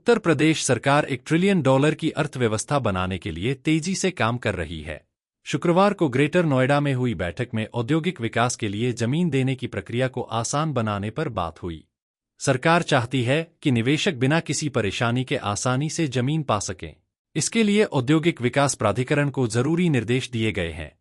उत्तर प्रदेश सरकार $1 ट्रिलियन की अर्थव्यवस्था बनाने के लिए तेजी से काम कर रही है। शुक्रवार को ग्रेटर नोएडा में हुई बैठक में औद्योगिक विकास के लिए जमीन देने की प्रक्रिया को आसान बनाने पर बात हुई। सरकार चाहती है कि निवेशक बिना किसी परेशानी के आसानी से जमीन पा सकें। इसके लिए औद्योगिक विकास प्राधिकरण को जरूरी निर्देश दिए गए हैं।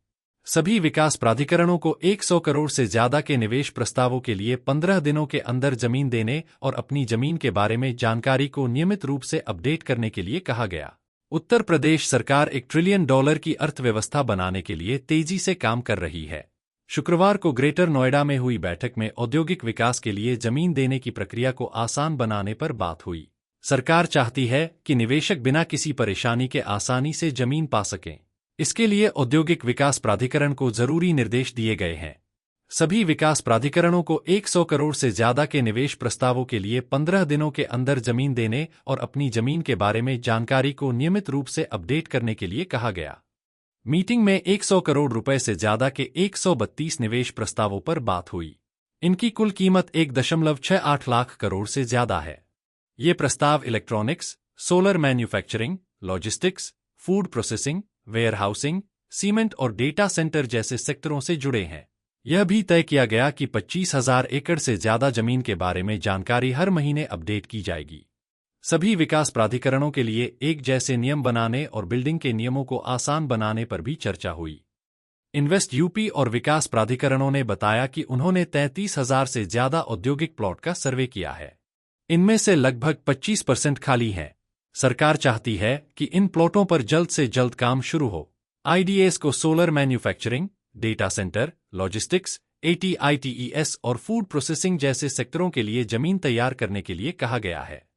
सभी विकास प्राधिकरणों को 100 करोड़ से ज्यादा के निवेश प्रस्तावों के लिए 15 दिनों के अंदर जमीन देने और अपनी जमीन के बारे में जानकारी को नियमित रूप से अपडेट करने के लिए कहा गया। उत्तर प्रदेश सरकार $1 ट्रिलियन की अर्थव्यवस्था बनाने के लिए तेजी से काम कर रही है। शुक्रवार को ग्रेटर नोएडा में हुई बैठक में औद्योगिक विकास के लिए जमीन देने की प्रक्रिया को आसान बनाने पर बात हुई। सरकार चाहती है कि निवेशक बिना किसी परेशानी के आसानी से जमीन पा सकें। इसके लिए औद्योगिक विकास प्राधिकरण को जरूरी निर्देश दिए गए हैं। सभी विकास प्राधिकरणों को 100 करोड़ से ज्यादा के निवेश प्रस्तावों के लिए 15 दिनों के अंदर जमीन देने और अपनी जमीन के बारे में जानकारी को नियमित रूप से अपडेट करने के लिए कहा गया। मीटिंग में 100 करोड़ रुपए से ज्यादा के 132 निवेश प्रस्तावों पर बात हुई। इनकी कुल कीमत 1.68 लाख करोड़ से ज्यादा है। ये प्रस्ताव electronics, solar manufacturing, logistics, food processing, warehousing, cement और डेटा सेंटर जैसे सेक्टरों से जुड़े हैं। यह भी तय किया गया कि 25,000 एकड़ से ज्यादा जमीन के बारे में जानकारी हर महीने अपडेट की जाएगी। सभी विकास प्राधिकरणों के लिए एक जैसे नियम बनाने और बिल्डिंग के नियमों को आसान बनाने पर भी चर्चा हुई। इन्वेस्ट यूपी और विकास प्राधिकरणों ने बताया कि उन्होंने 33,000 से ज्यादा औद्योगिक प्लॉट का सर्वे किया है। इनमें से लगभग 25% खाली हैं। सरकार चाहती है कि इन प्लॉटों पर जल्द से जल्द काम शुरू हो। आईडीएस को solar manufacturing, data centre, logistics, ATITES और फूड प्रोसेसिंग जैसे सेक्टरों के लिए जमीन तैयार करने के लिए कहा गया है।